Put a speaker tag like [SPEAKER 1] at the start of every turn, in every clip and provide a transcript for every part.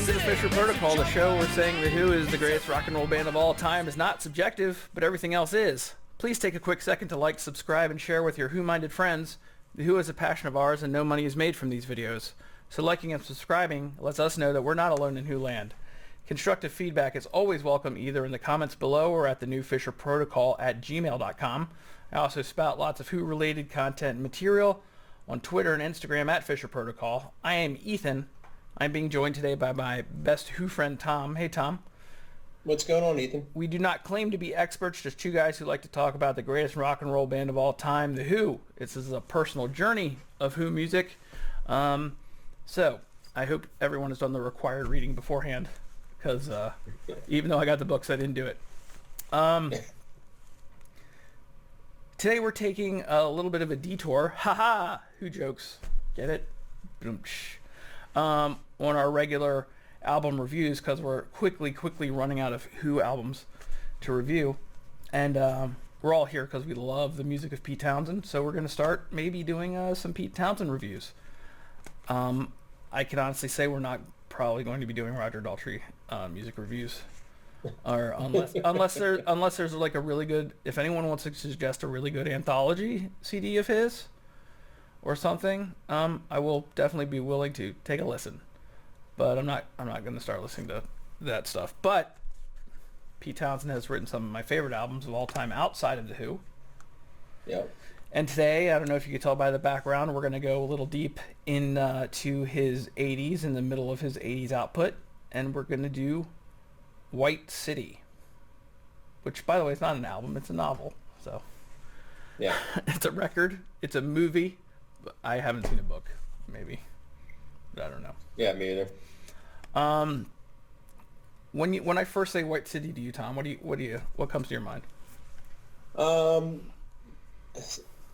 [SPEAKER 1] to the Fisher Protocol, the show where saying The Who is the greatest rock and roll band of all time is not subjective, but everything else is. Please take a quick second to like, subscribe, and share with your Who-minded friends. The Who is a passion of ours, and no money is made from these videos. So liking and subscribing lets us know that we're not alone in Who land. Constructive feedback is always welcome either in the comments below or at the new Fisher Protocol at gmail.com. I also spout lots of Who-related content and material on Twitter and Instagram at Fisher Protocol. I am Ethan. I'm being joined today by my best Who friend, Tom. Hey, Tom.
[SPEAKER 2] What's going on, Ethan?
[SPEAKER 1] We do not claim to be experts, just two guys who like to talk about the greatest rock and roll band of all time, The Who. This is a personal journey of Who music. So I hope everyone has done the required reading beforehand, because even though I got the books, I didn't do it. Today we're taking a little bit of a detour. Haha! Who jokes? Get it? On our regular album reviews, because we're quickly running out of Who albums to review, and we're all here because we love the music of Pete Townshend, so we're going to start maybe doing some Pete Townshend reviews. I can honestly say we're not probably going to be doing Roger Daltrey music reviews, or unless there's like a really good, if anyone wants to suggest a really good anthology CD of his or something, I will definitely be willing to take a listen. But I'm not going to start listening to that stuff. But Pete Townshend has written some of my favorite albums of all time outside of The Who.
[SPEAKER 2] Yep.
[SPEAKER 1] And today, I don't know if you could tell by the background, we're going to go a little deep into his 80s, in the middle of his 80s output. And we're going to do White City. Which, by the way, is not an album, it's a novel. So
[SPEAKER 2] yeah,
[SPEAKER 1] it's a record, it's a movie. I haven't seen a book, maybe. But I don't know.
[SPEAKER 2] Yeah, me either.
[SPEAKER 1] When I first say White City to you, Tom, what comes to your mind?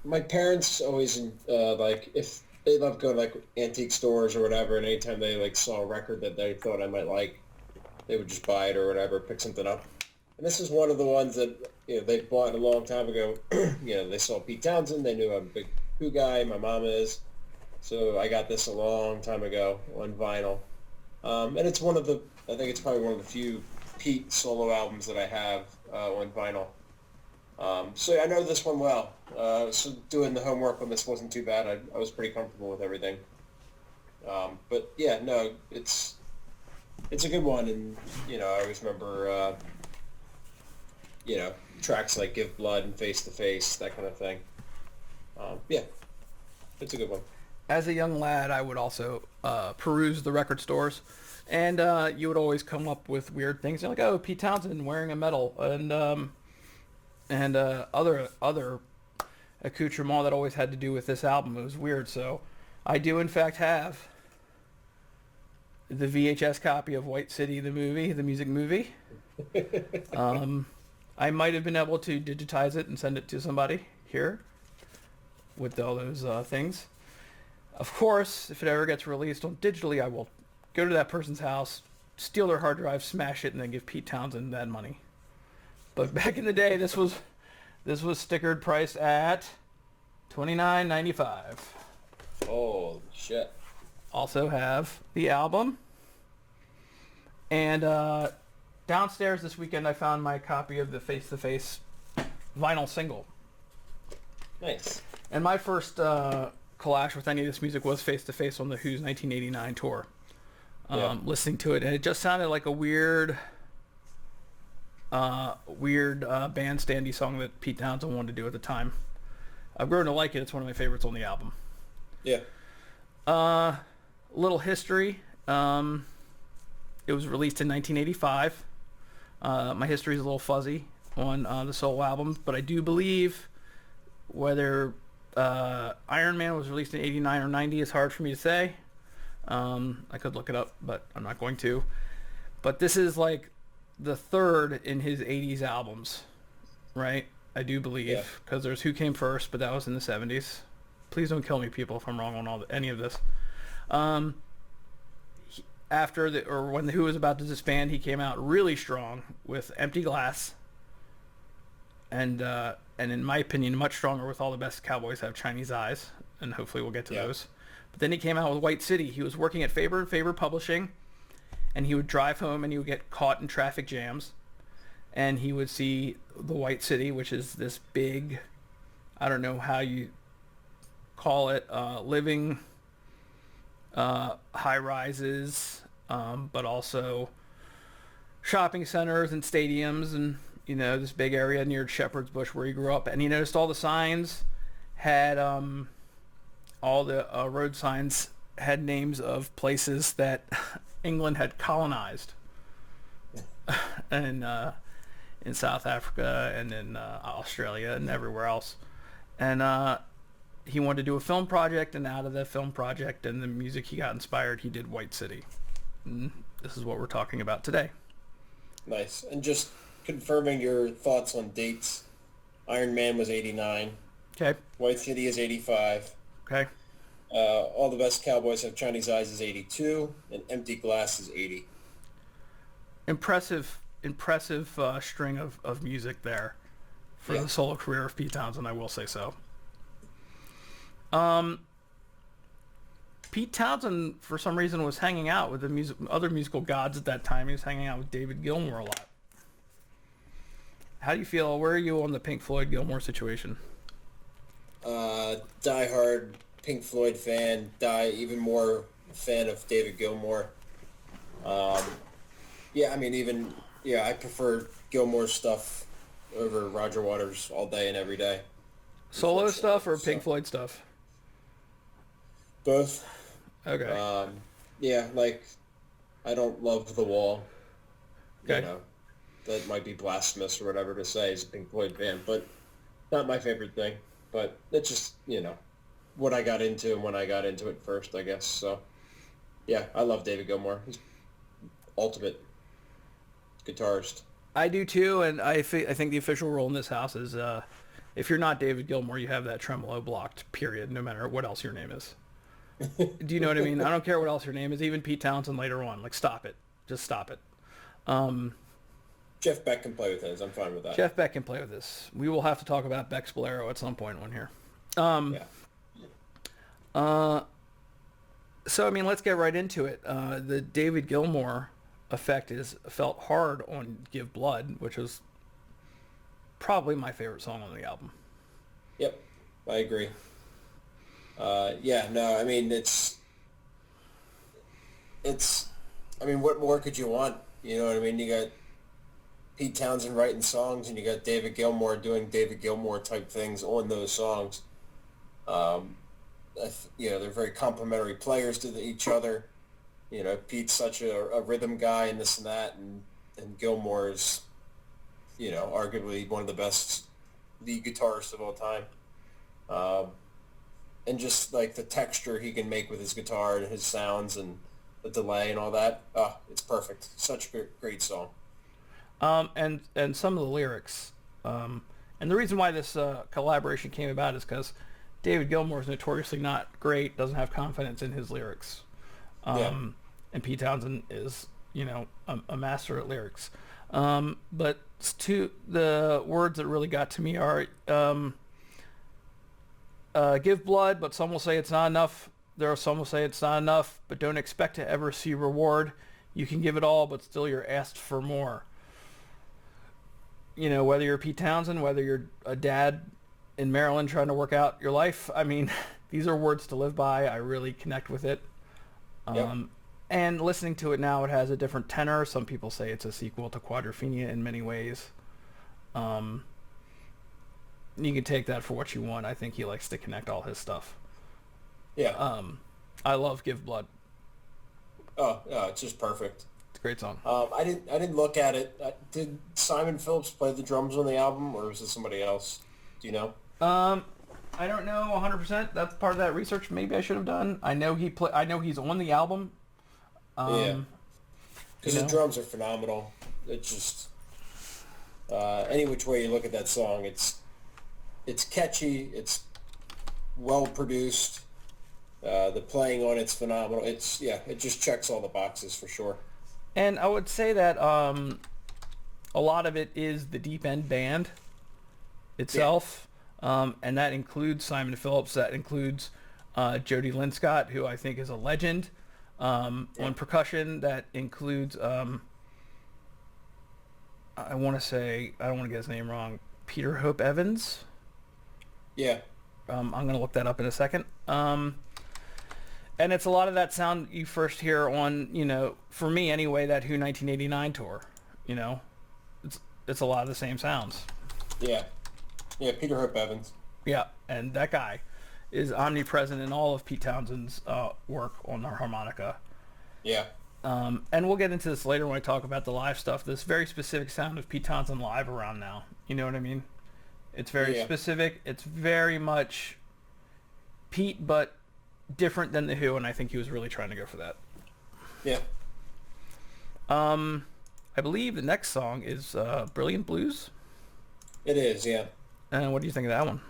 [SPEAKER 2] My parents always like, if they love going to like antique stores or whatever, and anytime they like saw a record that they thought I might like, they would just buy it or whatever, pick something up. And this is one of the ones that they bought a long time ago. They saw Pete Townshend, they knew I'm a big Who guy, my mom is. So I got this a long time ago on vinyl. And it's I think it's probably one of the few Pete solo albums that I have on vinyl. So I know this one well. So doing the homework on this wasn't too bad. I was pretty comfortable with everything. But yeah, no, it's a good one. And, I always remember, tracks like Give Blood and Face to Face, that kind of thing. Yeah, it's a good one.
[SPEAKER 1] As a young lad, I would also peruse the record stores, and you would always come up with weird things. You're like, oh, Pete Townshend wearing a medal, and other accoutrement that always had to do with this album. It was weird. So I do, in fact, have the VHS copy of White City, the music movie. I might have been able to digitize it and send it to somebody here with all those things. Of course, if it ever gets released on digitally, I will go to that person's house, steal their hard drive, smash it, and then give Pete Townshend that money. But back in the day, this was stickered priced at $29.95.
[SPEAKER 2] Holy shit.
[SPEAKER 1] Also have the album. And downstairs this weekend, I found my copy of the Face to Face vinyl single.
[SPEAKER 2] Nice.
[SPEAKER 1] And my first collage with any of this music was Face to Face on the Who's 1989 tour. Listening to it, and it just sounded like a weird bandstandy song that Pete Townshend wanted to do at the time. I've grown to like it. It's one of my favorites on the album.
[SPEAKER 2] Yeah.
[SPEAKER 1] Little history. It was released in 1985. My history is a little fuzzy on the solo album, but I do believe whether Iron Man was released in 89 or 90 is hard for me to say. I could look it up, but I'm not going to. But this is like the third in his 80s albums, right? I do believe, because there's Who Came First, but that was in the 70s. Please don't kill me, people, if I'm wrong on any of this. When the Who was about to disband, he came out really strong with Empty Glass, and in my opinion, much stronger with All the Best Cowboys Have Chinese Eyes, and hopefully we'll get to those. But then he came out with White City. He was working at Faber & Faber Publishing, and he would drive home and he would get caught in traffic jams, and he would see the White City, which is this big, I don't know how you call it, living high rises, but also shopping centers and stadiums, and this big area near Shepherd's Bush where he grew up. And he noticed all the signs had all the road signs had names of places that England had colonized, and in South Africa and in Australia and everywhere else. And he wanted to do a film project, and out of the film project and the music he got inspired, he did White City. And this is what we're talking about today.
[SPEAKER 2] Nice. And just confirming your thoughts on dates. Iron Man was 89.
[SPEAKER 1] Okay.
[SPEAKER 2] White City is 85.
[SPEAKER 1] Okay.
[SPEAKER 2] All the Best Cowboys Have Chinese Eyes is 82. And Empty Glass is 80.
[SPEAKER 1] Impressive string of music there for the solo career of Pete Townshend, I will say so. Pete Townshend, for some reason, was hanging out with the other musical gods at that time. He was hanging out with David Gilmour a lot. How do you feel? Where are you on the Pink Floyd Gilmour situation?
[SPEAKER 2] Die-hard Pink Floyd fan. Even more fan of David Gilmour. I prefer Gilmour's stuff over Roger Waters all day and every day.
[SPEAKER 1] Solo stuff or Pink Floyd stuff?
[SPEAKER 2] Both.
[SPEAKER 1] Okay.
[SPEAKER 2] I don't love The Wall.
[SPEAKER 1] Okay.
[SPEAKER 2] That might be blasphemous or whatever to say as a Pink Floyd fan, but not my favorite thing. But it's just, what I got into and when I got into it first, I guess. So, yeah, I love David Gilmour. He's ultimate guitarist.
[SPEAKER 1] I do too, and I think the official rule in this house is if you're not David Gilmour, you have that tremolo blocked, period, no matter what else your name is. Do you know what I mean? I don't care what else your name is, even Pete Townshend later on. Like, stop it. Just stop it.
[SPEAKER 2] Jeff Beck can play with his. I'm fine with that.
[SPEAKER 1] Jeff Beck can play with this. We will have to talk about Beck's Bolero at some point on here. So, let's get right into it. The David Gilmour effect is felt hard on Give Blood, which was probably my favorite song on the album.
[SPEAKER 2] Yep, I agree. What more could you want? You know what I mean? You got Pete Townshend writing songs, and you got David Gilmour doing David Gilmour type things on those songs. They're very complementary players to each other. Pete's such a rhythm guy and this and that, and Gilmour is, arguably one of the best lead guitarists of all time. And just like the texture he can make with his guitar and his sounds and the delay and all that. It's perfect. Such a great song.
[SPEAKER 1] And some of the lyrics. And the reason why this collaboration came about is because David Gilmour is notoriously not great, doesn't have confidence in his lyrics. And Pete Townshend is, a master at lyrics. But the words that really got to me are, give blood, but some will say it's not enough. There are some will say it's not enough, but don't expect to ever see reward. You can give it all, but still you're asked for more. Whether you're Pete Townshend, whether you're a dad in Maryland trying to work out your life, these are words to live by. I really connect with it. And listening to it now, it has a different tenor. Some people say it's a sequel to Quadrophenia in many ways. You can take that for what you want. I think he likes to connect all his stuff. I love Give Blood.
[SPEAKER 2] It's just perfect.
[SPEAKER 1] It's a great song.
[SPEAKER 2] I didn't look at it. Did Simon Phillips play the drums on the album, or was it somebody else? Do you know?
[SPEAKER 1] I don't know 100%. That's part of that research. Maybe I should have done. I know he's on the album.
[SPEAKER 2] Because the drums are phenomenal. It's just any which way you look at that song, it's catchy. It's well produced. The playing on it's phenomenal. It just checks all the boxes for sure.
[SPEAKER 1] And I would say that a lot of it is the Deep End Band itself, and that includes Simon Phillips. That includes Jody Linscott, who I think is a legend. On percussion, that includes, I want to say, I don't want to get his name wrong, Peter Hope Evans.
[SPEAKER 2] Yeah.
[SPEAKER 1] I'm going to look that up in a second. And it's a lot of that sound you first hear on, for me anyway, that Who 1989 tour. It's a lot of the same sounds.
[SPEAKER 2] Yeah. Yeah, Peter Hope Evans.
[SPEAKER 1] Yeah, and that guy is omnipresent in all of Pete Townshend's work on the harmonica.
[SPEAKER 2] Yeah.
[SPEAKER 1] And we'll get into this later when I talk about the live stuff. This very specific sound of Pete Townshend live around now. You know what I mean? It's very specific. It's very much Pete, but different than the Who, and I think he was really trying to go for that.
[SPEAKER 2] Yeah.
[SPEAKER 1] I believe the next song is Brilliant Blues.
[SPEAKER 2] It is, yeah.
[SPEAKER 1] And what do you think of that one?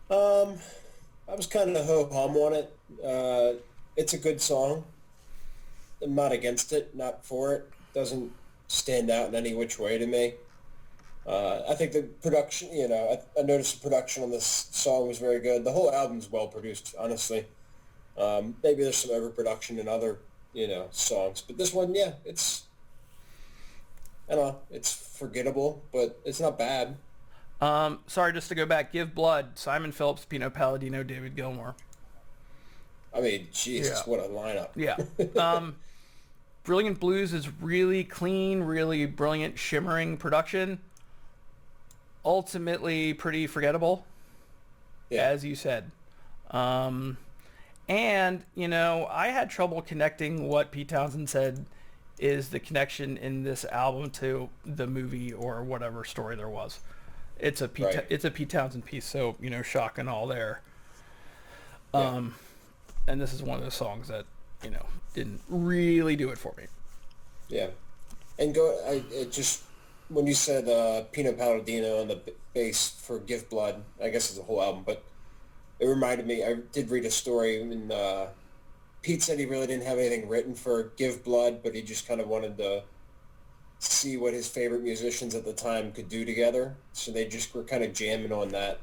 [SPEAKER 2] I was kind of ho-hum on it. It's a good song. I'm not against it, not for it. Doesn't stand out in any which way to me. I think the production, I noticed the production on this song was very good. The whole album's well produced, honestly. Maybe there's some overproduction in other, songs. But this one, yeah, I don't know, it's forgettable, but it's not bad.
[SPEAKER 1] Sorry, just to go back, Give Blood, Simon Phillips, Pino Palladino, David Gilmour.
[SPEAKER 2] I mean, Jesus, what a lineup.
[SPEAKER 1] Yeah. Brilliant Blues is really clean, really brilliant, shimmering production. Ultimately pretty forgettable, as you said. And, I had trouble connecting what Pete Townshend said is the connection in this album to the movie or whatever story there was. It's a Pete Townshend piece, so, shock and all there. And this is one of those songs that, didn't really do it for me.
[SPEAKER 2] Yeah. And when you said Pino Palladino on the bass for Give Blood, I guess it's a whole album, but it reminded me, I did read a story, and Pete said he really didn't have anything written for Give Blood, but he just kind of wanted to see what his favorite musicians at the time could do together. So they just were kind of jamming on that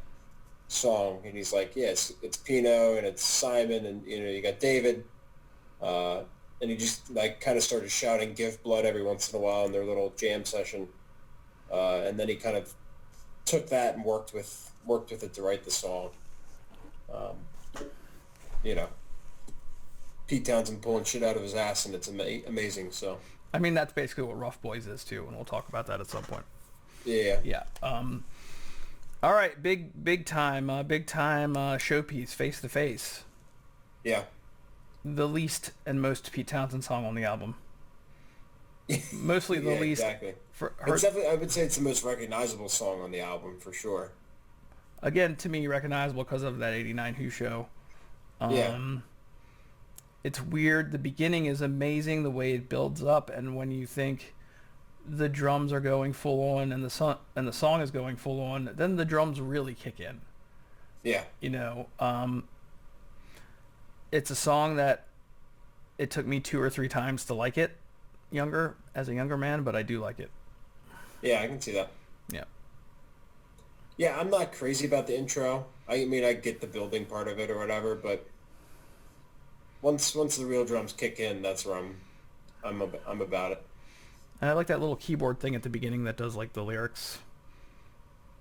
[SPEAKER 2] song. And he's like, it's Pino and it's Simon and, you got David. And he just kind of started shouting Give Blood every once in a while in their little jam session. And then he kind of took that and worked with it to write the song. Pete Townshend pulling shit out of his ass, and it's amazing. So
[SPEAKER 1] I mean, that's basically what Rough Boys is too, and we'll talk about that at some point.
[SPEAKER 2] Yeah.
[SPEAKER 1] All right, big time showpiece, Face to Face.
[SPEAKER 2] Yeah.
[SPEAKER 1] The least and most Pete Townshend song on the album. Mostly the least.
[SPEAKER 2] Exactly. It's definitely, I would say it's the most recognizable song on the album for sure.
[SPEAKER 1] Again, to me, recognizable because of that '89 Who show. It's weird. The beginning is amazing, the way it builds up, and when you think the drums are going full on and the song is going full on, then the drums really kick in.
[SPEAKER 2] Yeah.
[SPEAKER 1] It's a song that it took me 2 or 3 times to like it as a younger man, but I do like it.
[SPEAKER 2] Yeah, I can see that.
[SPEAKER 1] Yeah.
[SPEAKER 2] Yeah, I'm not crazy about the intro. I mean, I get the building part of it or whatever, but once the real drums kick in, that's where I'm about it.
[SPEAKER 1] And I like that little keyboard thing at the beginning that does like the lyrics.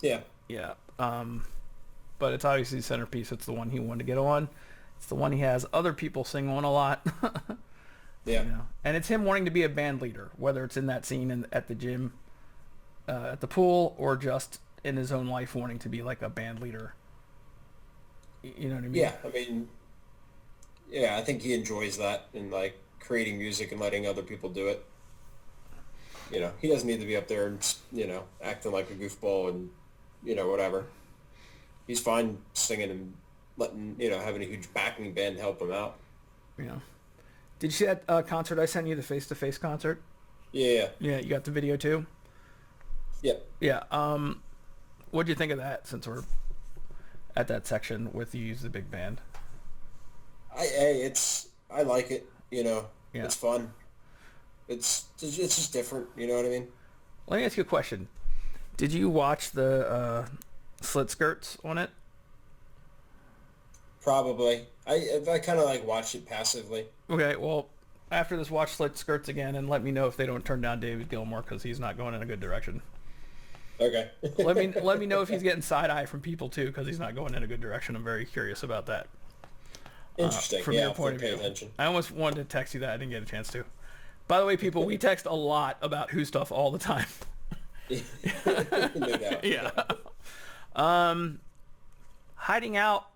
[SPEAKER 2] Yeah.
[SPEAKER 1] Yeah. But it's obviously the centerpiece. It's the one he wanted to get on. It's the one he has other people sing on a lot.
[SPEAKER 2] Yeah.
[SPEAKER 1] And it's him wanting to be a band leader, whether it's in that scene at the gym, at the pool, or just in his own life wanting to be like a band leader. You know what I mean?
[SPEAKER 2] Yeah. I mean, yeah, I think he enjoys that and creating music and letting other people do it. He doesn't need to be up there and, acting like a goofball and, whatever. He's fine singing and letting, having a huge backing band help him out.
[SPEAKER 1] Yeah. Did you see that concert I sent you, the face-to-face concert?
[SPEAKER 2] Yeah.
[SPEAKER 1] Yeah, you got the video too?
[SPEAKER 2] Yep.
[SPEAKER 1] Yeah. What'd you think of that, since we're at that section with you use the big band?
[SPEAKER 2] I like it,
[SPEAKER 1] Yeah.
[SPEAKER 2] It's fun. It's just different, you know what I mean?
[SPEAKER 1] Let me ask you a question. Did you watch the slit skirts on it?
[SPEAKER 2] Probably. I kind of like watch it passively.
[SPEAKER 1] Okay, well, after this, watch Slit Skirts again and let me know if they don't turn down David Gilmour because he's not going in a good direction.
[SPEAKER 2] Okay.
[SPEAKER 1] Let me know if he's getting side eye from people too because he's not going in a good direction. I'm very curious about that.
[SPEAKER 2] Interesting.
[SPEAKER 1] From
[SPEAKER 2] yeah,
[SPEAKER 1] your point of view.
[SPEAKER 2] Attention.
[SPEAKER 1] I almost wanted to text you that. I didn't get a chance to. By the way, people, we text a lot about Who stuff all the time.
[SPEAKER 2] No doubt.
[SPEAKER 1] Yeah. Hiding Out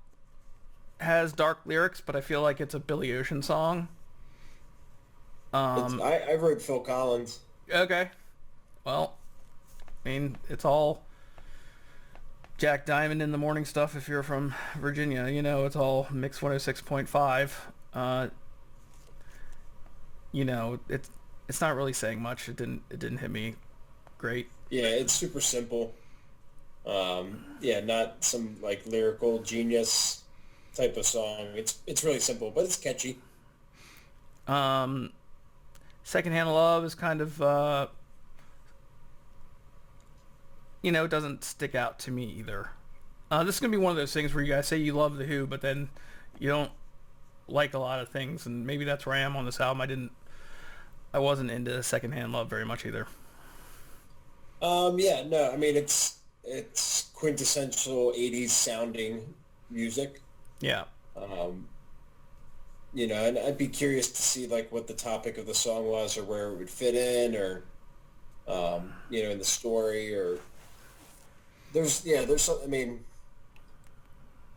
[SPEAKER 1] has dark lyrics, but I feel like it's a Billy Ocean song.
[SPEAKER 2] I wrote Phil Collins.
[SPEAKER 1] Okay. Well, I mean, it's all Jack Diamond in the morning stuff if you're from Virginia. You know, it's all Mix 106.5. You know, it's not really saying much. It didn't hit me great.
[SPEAKER 2] Yeah, it's super simple. Yeah, not some like lyrical genius type of song. It's really simple, but it's catchy.
[SPEAKER 1] Secondhand Love is kind of you know, it doesn't stick out to me either. This is gonna be one of those things where you guys say you love the Who, but then you don't like a lot of things, and maybe that's where I am on this album. I wasn't into Secondhand Love very much either.
[SPEAKER 2] Yeah, no, I mean it's quintessential 80s sounding music.
[SPEAKER 1] Yeah.
[SPEAKER 2] You know, and I'd be curious to see like what the topic of the song was or where it would fit in or you know, in the story or there's some, I mean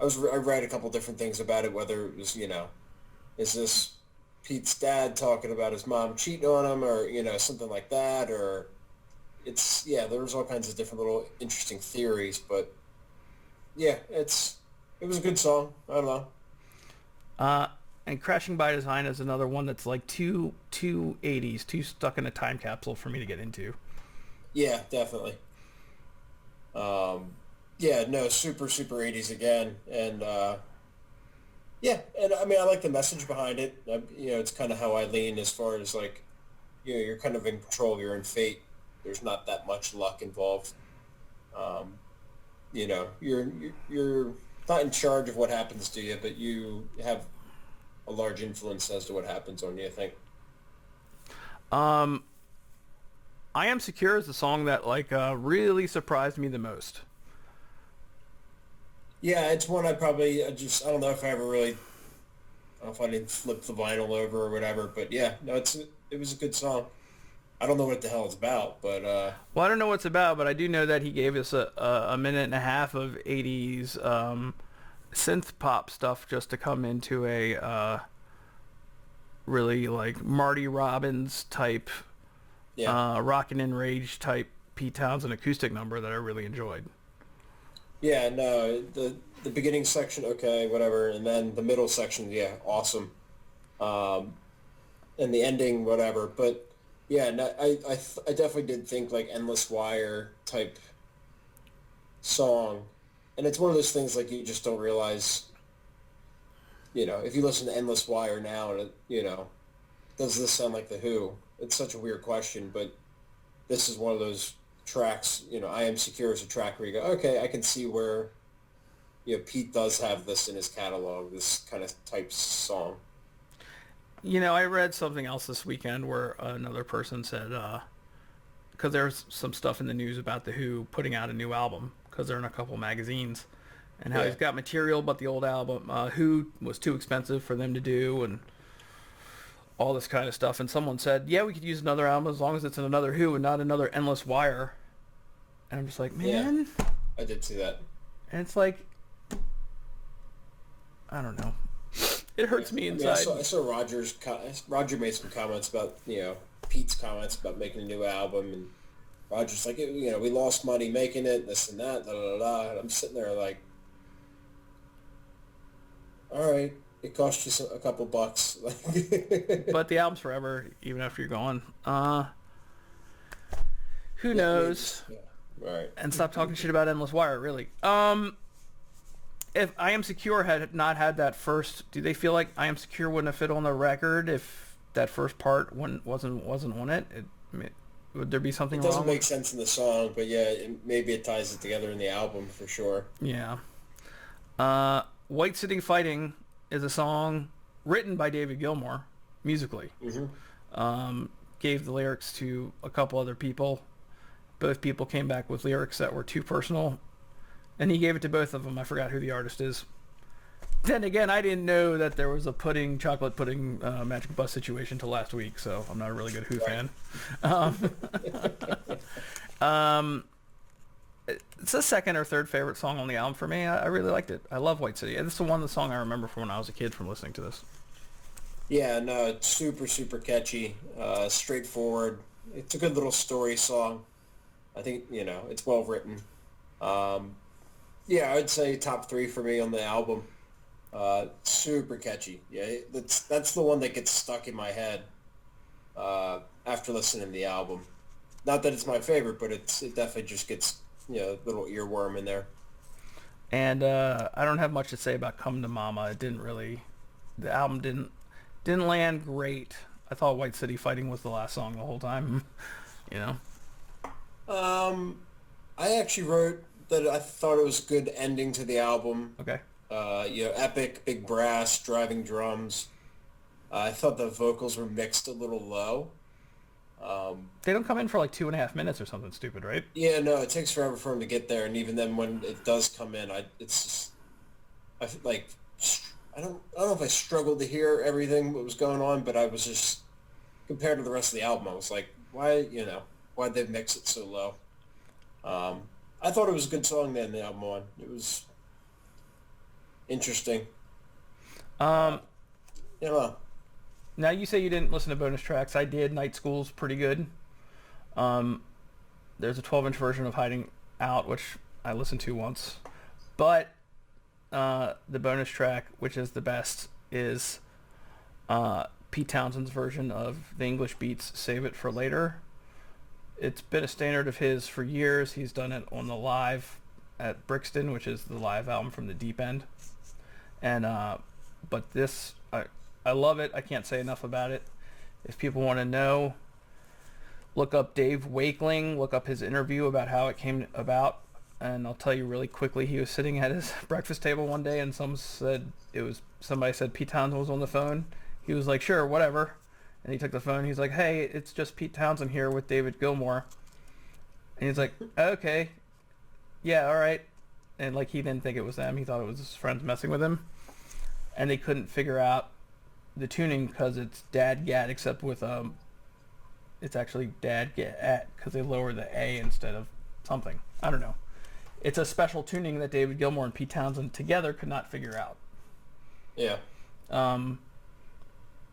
[SPEAKER 2] I read a couple different things about it, whether it was, you know, is this Pete's dad talking about his mom cheating on him or, you know, something like that, or it's, yeah, there was all kinds of different little interesting theories, but yeah, it was a good song. I don't know.
[SPEAKER 1] And Crashing by Design is another one that's like too 80s, too stuck in a time capsule for me to get into.
[SPEAKER 2] Yeah, definitely. Yeah, no, super 80s again, and yeah, and I mean I like the message behind it. You know, it's kind of how I lean as far as like, you know, you're kind of in control of your own fate. There's not that much luck involved. You know, you're not in charge of what happens to you, but you have a large influence as to what happens on you, I think.
[SPEAKER 1] I Am Secure is the song that like really surprised me the most.
[SPEAKER 2] Yeah, it's one I don't know if I ever really, I don't know if I didn't flip the vinyl over or whatever, but yeah, no, it was a good song. I don't know what the hell it's about, but
[SPEAKER 1] well, I don't know what it's about, but I do know that he gave us a minute and a half of 80s synth pop stuff just to come into a really like Marty Robbins type,
[SPEAKER 2] yeah,
[SPEAKER 1] Rockin' in Rage type Pete Townshend acoustic number that I really enjoyed.
[SPEAKER 2] Yeah, no, the beginning section, okay, whatever, and then the middle section, yeah, awesome, and the ending, whatever, but yeah, no, I definitely did think like Endless Wire type song, and it's one of those things like you just don't realize, you know, if you listen to Endless Wire now, and you know, does this sound like the Who? It's such a weird question, but this is one of those tracks, you know, I Am Secure is a track where you go, okay, I can see where, you know, Pete does have this in his catalog, this kind of type song.
[SPEAKER 1] You know, I read something else this weekend where another person said, because there's some stuff in the news about the Who putting out a new album, because they're in a couple magazines, and how he's got material, but the old album, Who was too expensive for them to do, and all this kind of stuff. And someone said, yeah, we could use another album as long as it's another Who and not another Endless Wire. And I'm just like, man.
[SPEAKER 2] Yeah, I did see that.
[SPEAKER 1] And it's like, I don't know. It hurts me inside.
[SPEAKER 2] I saw Roger made some comments about, you know, Pete's comments about making a new album, and Roger's like, you know, we lost money making it, this and that, da da da. And I'm sitting there like, all right, it cost you a couple bucks.
[SPEAKER 1] But the album's forever, even after you're gone. Who knows?
[SPEAKER 2] Yeah. Right.
[SPEAKER 1] And stop talking shit about Endless Wire, really. If I Am Secure had not had that first, do they feel like I Am Secure wouldn't have fit on the record if that first part wasn't on it? Would there be something wrong?
[SPEAKER 2] It doesn't make sense in the song, but yeah, maybe it ties it together in the album for sure.
[SPEAKER 1] Yeah. White City Fighting is a song written by David Gilmour, musically. Gave the lyrics to a couple other people. Both people came back with lyrics that were too personal, and he gave it to both of them. I forgot who the artist is. Then again, I didn't know that there was a chocolate pudding Magic Bus situation till last week, so I'm not a really good Who fan. It's the second or third favorite song on the album for me. I really liked it. I love White City. It's the song I remember from when I was a kid from listening to this.
[SPEAKER 2] Yeah, no, it's super, super catchy, straightforward. It's a good little story song. I think, it's well written. Yeah, I'd say top 3 for me on the album. Super catchy. Yeah, that's the one that gets stuck in my head after listening to the album. Not that it's my favorite, but it definitely just gets, a little earworm in there.
[SPEAKER 1] And I don't have much to say about Come to Mama. The album didn't land great. I thought White City Fighting was the last song the whole time.
[SPEAKER 2] I actually wrote that I thought it was a good ending to the album.
[SPEAKER 1] Okay.
[SPEAKER 2] Epic, big brass, driving drums. I thought the vocals were mixed a little low.
[SPEAKER 1] They don't come in for like 2.5 minutes or something stupid, right?
[SPEAKER 2] Yeah, no, it takes forever for them to get there, and even then when it does come in, I don't know if I struggled to hear everything that was going on, but I was just, compared to the rest of the album, I was like, why'd they mix it so low? I thought it was a good song to end the album on. It was interesting.
[SPEAKER 1] Now you say you didn't listen to bonus tracks. I did. Night School's pretty good. There's a 12-inch version of Hiding Out, which I listened to once. But the bonus track, which is the best, is Pete Townshend's version of the English Beats Save It for Later. It's been a standard of his for years. He's done it on the Live at Brixton, which is the live album from the Deep End. And but this, I love it. I can't say enough about it. If people want to know, look up Dave Wakeling, look up his interview about how it came about, and I'll tell you really quickly. He was sitting at his breakfast table one day, and somebody said Pete Townsend was on the phone. He was like, sure, whatever. And he took the phone. He's like, hey, it's just Pete Townshend here with David Gilmour. And he's like, okay, yeah, all right. And like, he didn't think it was them. He thought it was his friends messing with him. And they couldn't figure out the tuning because it's Dad Gat, except with it's actually Dad Gat because they lower the A instead of something. I don't know. It's a special tuning that David Gilmour and Pete Townshend together could not figure out.
[SPEAKER 2] Yeah.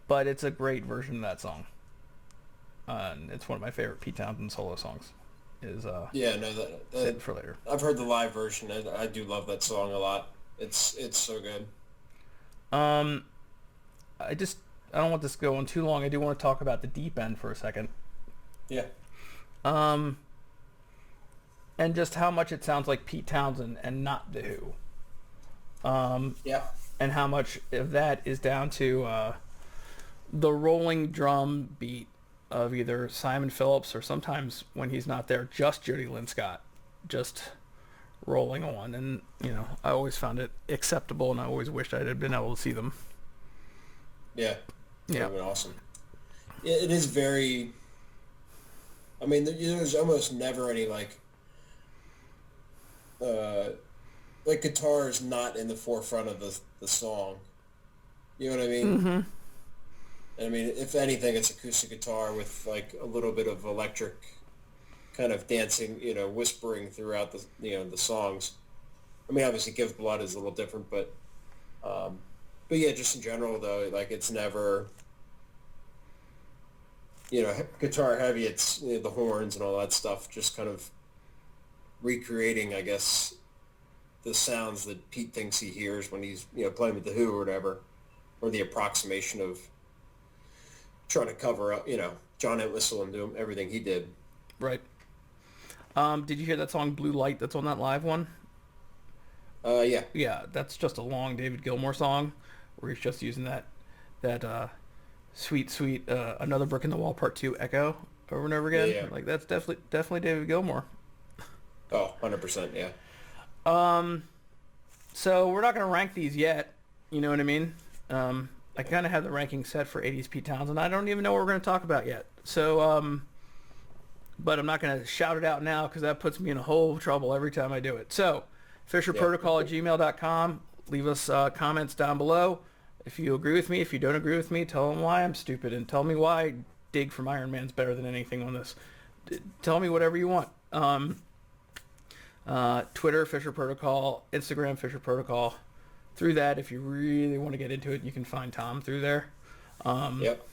[SPEAKER 1] But it's a great version of that song. And it's one of my favorite Pete Townshend solo songs. Is
[SPEAKER 2] Save
[SPEAKER 1] It for Later.
[SPEAKER 2] I've heard the live version. I do love that song a lot. It's so good.
[SPEAKER 1] I don't want this to go on too long. I do want to talk about the Deep End for a second.
[SPEAKER 2] Yeah.
[SPEAKER 1] And just how much it sounds like Pete Townshend and not The Who.
[SPEAKER 2] Yeah.
[SPEAKER 1] And how much of that is down to the rolling drum beat of either Simon Phillips or sometimes when he's not there, just Jody Lynn Scott, just rolling on. And, I always found it acceptable, and I always wished I had been able to see them.
[SPEAKER 2] Yeah.
[SPEAKER 1] Yeah.
[SPEAKER 2] That would have been awesome. Yeah, it is very... I mean, there's almost never any, guitar is not in the forefront of the song. You know what I mean?
[SPEAKER 1] Mm-hmm.
[SPEAKER 2] I mean, if anything, it's acoustic guitar with, a little bit of electric kind of dancing, whispering throughout the songs. I mean, obviously Give Blood is a little different, but yeah, just in general, though, it's never, guitar heavy. It's the horns and all that stuff, just kind of recreating, I guess, the sounds that Pete thinks he hears when he's, playing with The Who or whatever, or the approximation of trying to cover up, John Entwistle and do everything he did.
[SPEAKER 1] Right. Did you hear that song Blue Light that's on that live one?
[SPEAKER 2] Yeah.
[SPEAKER 1] Yeah, that's just a long David Gilmour song where he's just using that sweet Another Brick in the Wall Part 2 echo over and over again.
[SPEAKER 2] Yeah.
[SPEAKER 1] That's definitely David Gilmour.
[SPEAKER 2] Oh, 100%, yeah.
[SPEAKER 1] So we're not going to rank these yet. You know what I mean? I kind of have the ranking set for 80s Pete Townshend. I don't even know what we're going to talk about yet. So, but I'm not going to shout it out now because that puts me in a whole trouble every time I do it. So, fisherprotocol@gmail.com. Leave us comments down below. If you agree with me, if you don't agree with me, tell them why I'm stupid and tell me why Dig from Iron Man's better than anything on this. Tell me whatever you want. Twitter, Fisher Protocol, Instagram, Fisher Protocol. Through that, if you really want to get into it, you can find Tom through there.
[SPEAKER 2] Yep.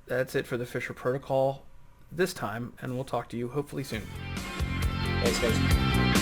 [SPEAKER 1] That's it for the Fisher Protocol this time, and we'll talk to you hopefully soon.
[SPEAKER 2] Thanks, guys.